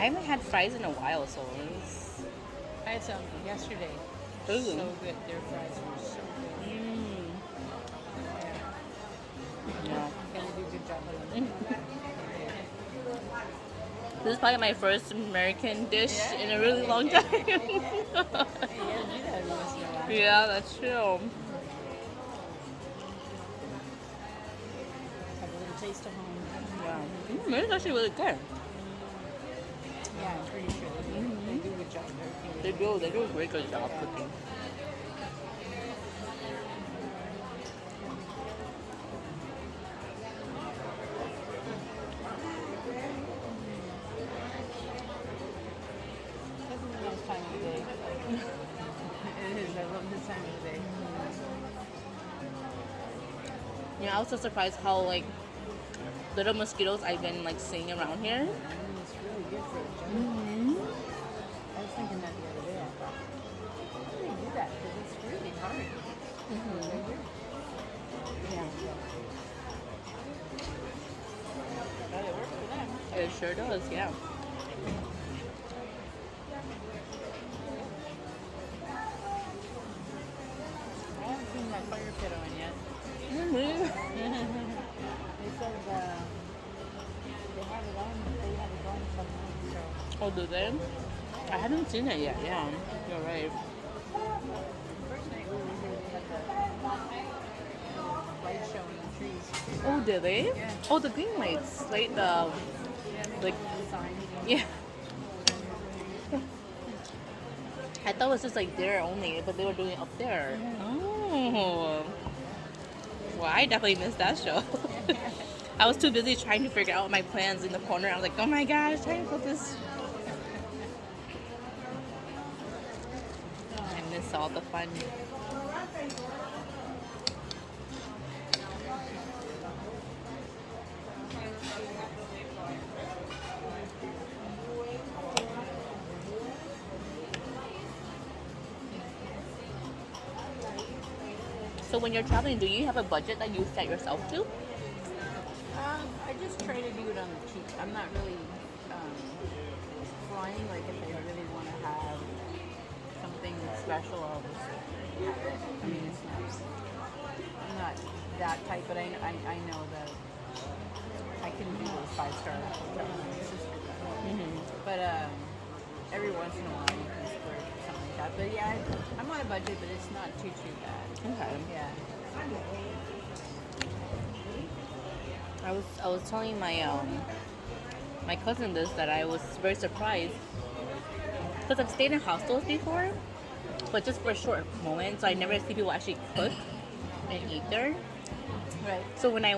I haven't had fries in a while, so it's... I had some yesterday. Ooh. So good. Their fries were so good. Mm. Yeah. Yeah. Gonna do a good job of them. This is probably my first American dish Yeah. in a really long time. Hey, you gotta do that every once in a while. Yeah, that's true. Have a little taste of home. Yeah. It's actually really good. Yeah, I'm pretty sure they do a good job there. They do a great good job cooking. This is a nice time of the day. It is. I love this time of the day. Yeah, I was so surprised how like little mosquitoes I've been like seeing around here. It's really good for the joint. I was thinking that the other day. I thought, how do they do that? Because it's really hard. Yeah. But it works for them. It sure does, yeah. I haven't seen that fire pit on yet. Mm-hmm. They said they have it on. They have it on somewhere. So Oh, do they? I haven't seen it yet, yeah. You're right. first night we were here, they had the light show in the trees. Oh, did they? Yeah. Oh, the green lights. Like the... Like... Sign. Yeah. I thought it was just like there only, but they were doing it up there. Oh. Well, I definitely missed that show. I was too busy trying to figure out my plans in the corner. I was like, oh my gosh, trying to focus. I miss all the fun. So when you're traveling, do you have a budget that you set yourself to? I just try to do it on the cheap. I'm not really flying. Like if I really want to have something special, I'll just have it. I mean, it's not. I'm not that type, but I know that I can do those 5-star hotels. It's just for that. But every once in a while you can splurge or something like that. But yeah, I'm on a budget, but it's not too bad. Okay. Yeah. I was telling my cousin this, that I was very surprised because I've stayed in hostels before, but just for a short moment, so I never see people actually cook and eat there. Right. So when I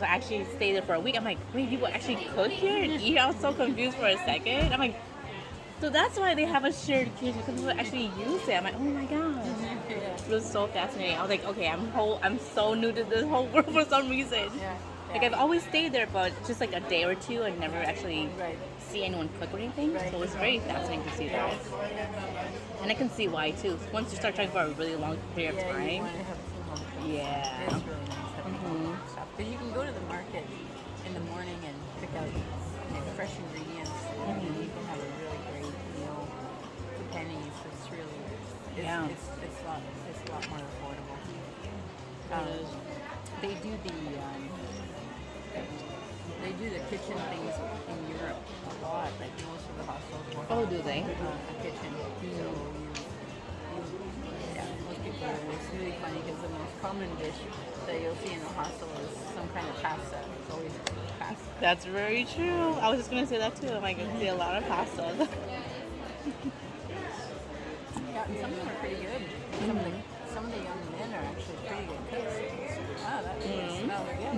actually stayed there for a week, I'm like, wait, people actually cook here and eat? I was so confused for a second. I'm like, so that's why they have a shared kitchen, because people actually use it. I'm like, oh my gosh. It was so fascinating. I was like, okay, I'm so new to this whole world for some reason. Yeah. Like I've always stayed there, but just like a day or two, and never actually Right. see anyone cook or anything. Right. So it was very fascinating to see that. And I can see why too. Once you start trying for a really long period of Yeah, you time, want to have some home cooked yeah. stuff. It's really nice having home cooked stuff. Because you can go to the market in the morning and pick out fresh ingredients, and you can have a really great meal for pennies. It's really, Yeah. it's a lot more affordable. They do the kitchen things in Europe a lot. Like most of the hostels will Oh, have do they? a kitchen. So yeah, most people do. It's really funny because the most common dish that you'll see in a hostel is some kind of pasta. It's always pasta. That's very true. I was just gonna say that too. I'm like, I see a lot of pasta. Yeah, and some of them are pretty good. Some of the young men are actually pretty good cooks. Wow, that really smells good.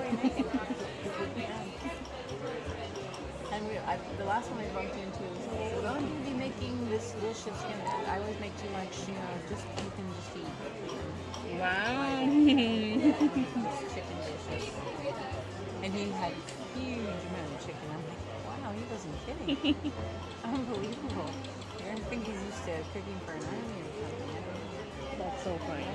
And the last one I bumped into was somebody said, "Oh, you'll be making this dish. It's gonna. I always make too much. Just you can just eat." Wow. Just chicken dishes. And he had a huge amount of chicken. I'm like, wow, he wasn't kidding. Unbelievable. I think he's used to cooking for an army or something. That's so funny.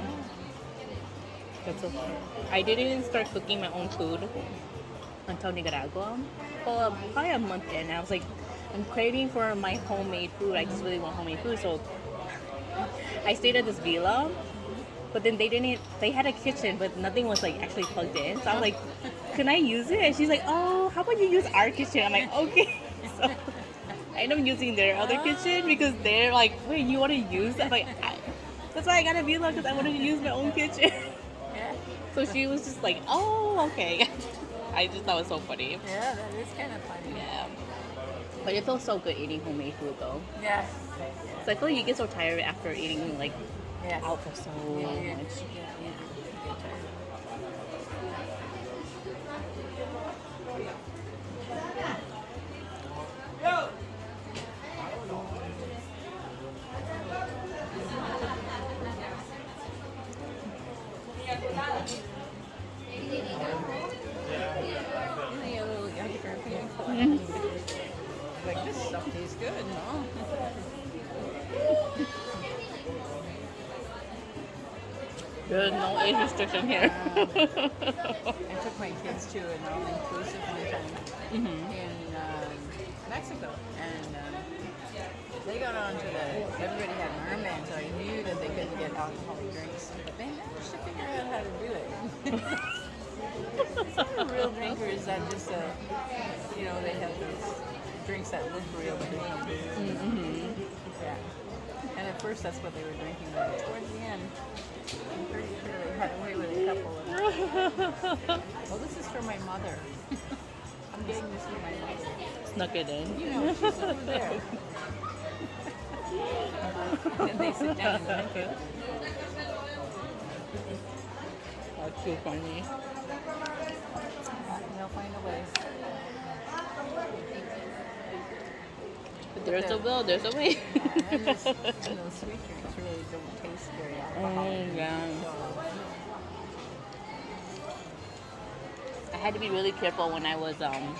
That's so funny. I didn't even start cooking my own food until Nicaragua. Well, probably a month in. I was like, I'm craving for my homemade food. I just really want homemade food. So I stayed at this villa, but then they had a kitchen, but nothing was like actually plugged in. So I'm like, can I use it? And she's like, oh, how about you use our kitchen? I'm like, okay. So I end up using their other kitchen because they're like, wait, you want to use that? I'm like, that's why I got a villa because I wanted to use my own kitchen. Yeah. So she was just like, oh, okay. I just thought it was so funny. Yeah, that is kind of funny. Yeah. But it feels so good eating homemade food though. Yes. So I feel like you get so tired after eating like Yes. out for so Yeah, much. you get tired. Any other little young European? Like, this stuff tastes good, no? There's no age restriction here. I took my kids to an all-inclusive one time in Mexico, and they got on to everybody had mermaids, so I knew that they couldn't get alcoholic drinks, but they managed to figure out how to do it. Some of the real drinkers that just, they have those drinks that look real, but there's no booze. Yeah. And at first that's what they were drinking, but towards the end, I'm pretty sure they had away with a couple of them. Well, this is for my mother. I'm getting this for my mother. Snuck it in. You know, she's over there. And they sit down and drink it. That's too funny. They'll find a way. But there's a will, there's a way. And those sweet drinks really don't taste very alcoholic. Yeah. So, I had to be really careful when I was on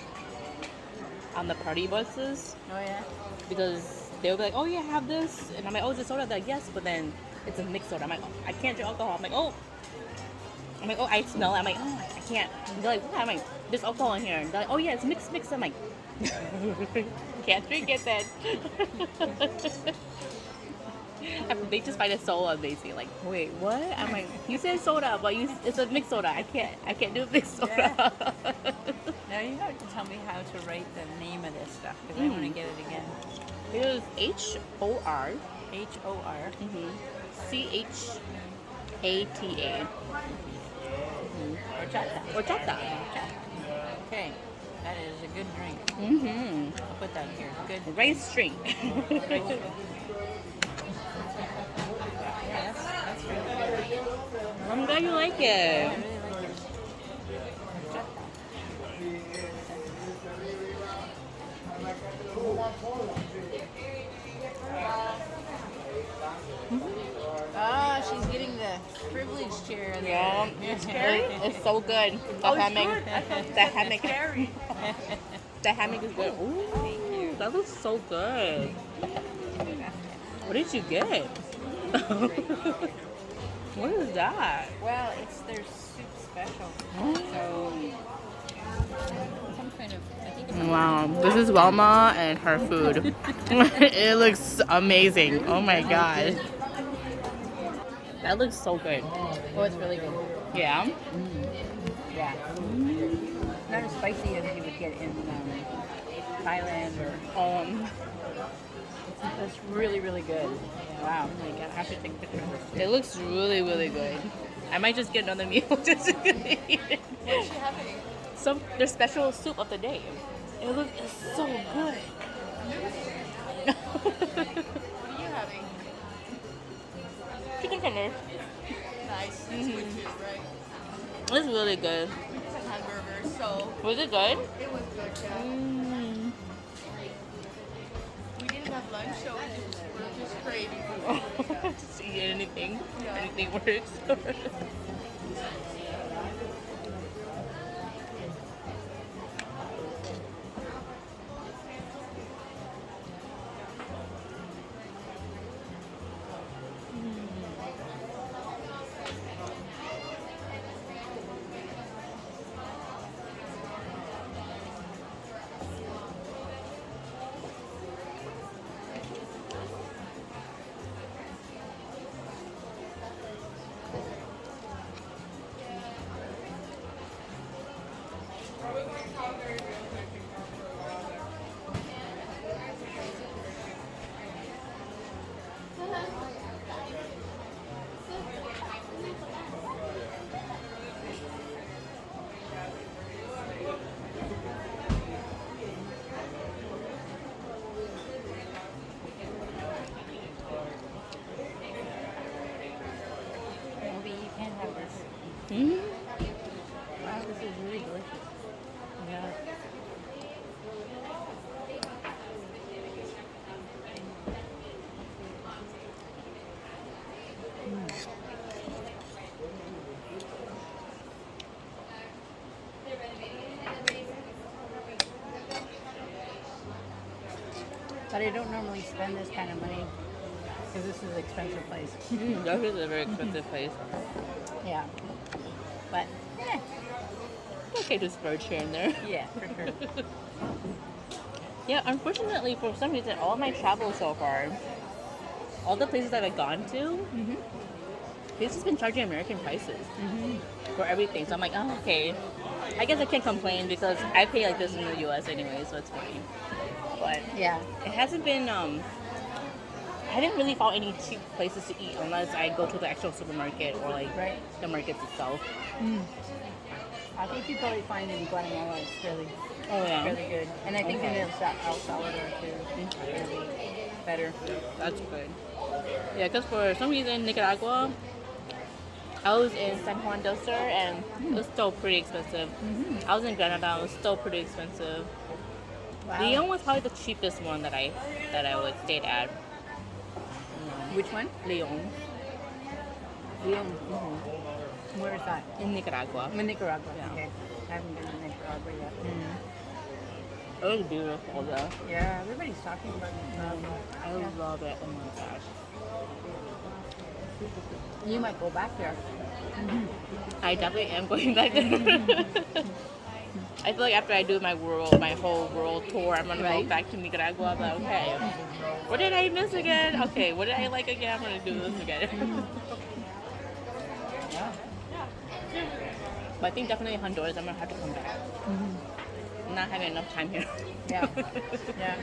the party buses oh yeah? because they would be like, oh yeah, have this. And I'm like, oh, is it soda? They're like, yes, but then it's a mixed soda. I'm like, oh, I can't drink alcohol. I'm like, oh, I smell it. I'm like, oh, I can't. And they're like, what? I'm like, there's alcohol in here. And they're like, oh yeah, it's mixed. I'm like, can't drink it then. And they just find it so amazing. Like, wait, what? I'm like, you said soda, but it's a mixed soda. I can't do mixed soda. Now you have to tell me how to write the name of this stuff because I want to get it again. It is HOR HOR. CHATA. Horchata. Horchata. Okay, that is a good drink. Mm-hmm. I'll put that here. Good. Rice drink. Yeah, that's really good. I'm glad you like I it. really like it. Ah, she's getting the privilege chair there. Yeah, it's so good. The hammock, the hammock, the hammock is good. Ooh, that looks so good. What did you get? What is that? Well, it's their soup special. So, some kind of, I think it's Wow, this is Welma and her food. It looks amazing. Oh my god. That looks so good. oh, it's really good. Yeah. Yeah. Not as spicy as you would get in Thailand or. It's really, really good. Wow. Oh my god, I have to take pictures. It looks really, really good. I might just get another meal just to eat it. What's she having? Some their special soup of the day. It looks so good. What are you having? Chicken tenders. Nice. It's good too, right? It's really good. It's a hamburger, so Was it good? it was good. Yeah. Mm. We didn't have lunch, so we're just craving. Just eat anything. Yeah. Anything works. Maybe you can have this. Mm-hmm. Wow, this is really delicious. Yeah. But I don't normally spend this kind of money because this is an expensive place. That is a very expensive place. Yeah. But, eh, It's okay to splurge here and there. yeah, for sure. Yeah, unfortunately, for some reason, all my travel so far, all the places that I've gone to, they've just been charging American prices for everything. So I'm like, oh, okay. I guess I can't complain because I pay like this in the U.S. anyway, so it's fine. But Yeah. it hasn't been. I haven't really found any cheap places to eat unless I go to the actual supermarket or like Right. the markets itself. I think you probably find in Guatemala it's really, Oh yeah, really good. And I think Okay. in El Salvador too. It's really better. that's good. Yeah, because for some reason Nicaragua, I was in San Juan del Sur and it was still pretty expensive. I was in Granada, it was still pretty expensive. Wow. Leon was probably the cheapest one that I would stayed at. Which one? Leon Leon. Where is that? in Nicaragua. I'm in Nicaragua. Yeah. Okay. I haven't been to Nicaragua yet. It was beautiful though. Yeah, everybody's talking about Nicaragua. I love it. Oh my gosh. You might go back there. I definitely am going back there. I feel like after I do my whole world tour, I'm gonna go Right. back to Nicaragua. I'm like, okay, what did I miss again? Okay, what did I like again? I'm gonna do this again. Yeah. But I think definitely Honduras. I'm gonna have to come back. I'm not having enough time here. Yeah. Yeah.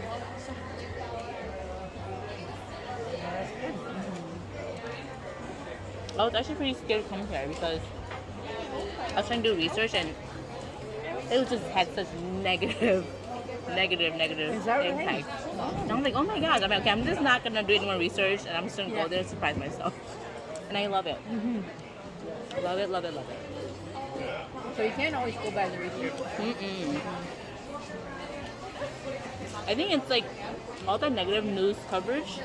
That's good. I was actually pretty scared to come here because I was trying to do research and it was just had such negative Is that right? impact. And I'm like, oh my god. I'm like, okay, I'm just not gonna do any more research and I'm just gonna Yeah. go there and surprise myself. And I love it. Love it, love it, love it. So you can't always go by the research. I think it's like all the negative news coverage.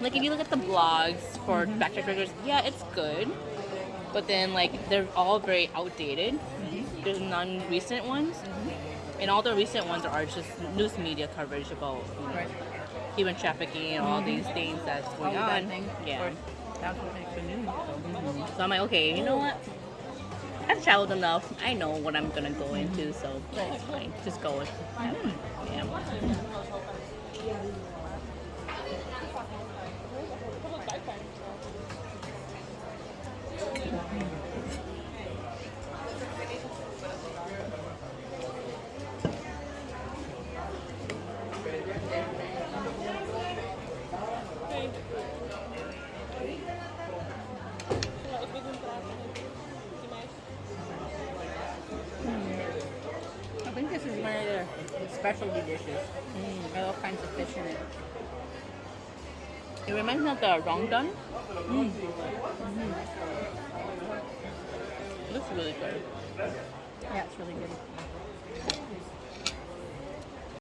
Like if you look at the blogs for backpackers, yeah, it's good. But then like they're all very outdated. There's none recent ones. And all the recent ones are just news media coverage about Right. human trafficking and all these things that's All going the on. bad things. Yeah. Of course. That's what makes the news. So I'm like, okay, you know what? I've traveled enough. I know what I'm gonna go into, so it's fine. Just go with have fun. Yeah. I think this is one of their specialty dishes. Got all kinds of fish in it. It reminds me of the rongdon. Looks really good. Yeah, it's really good.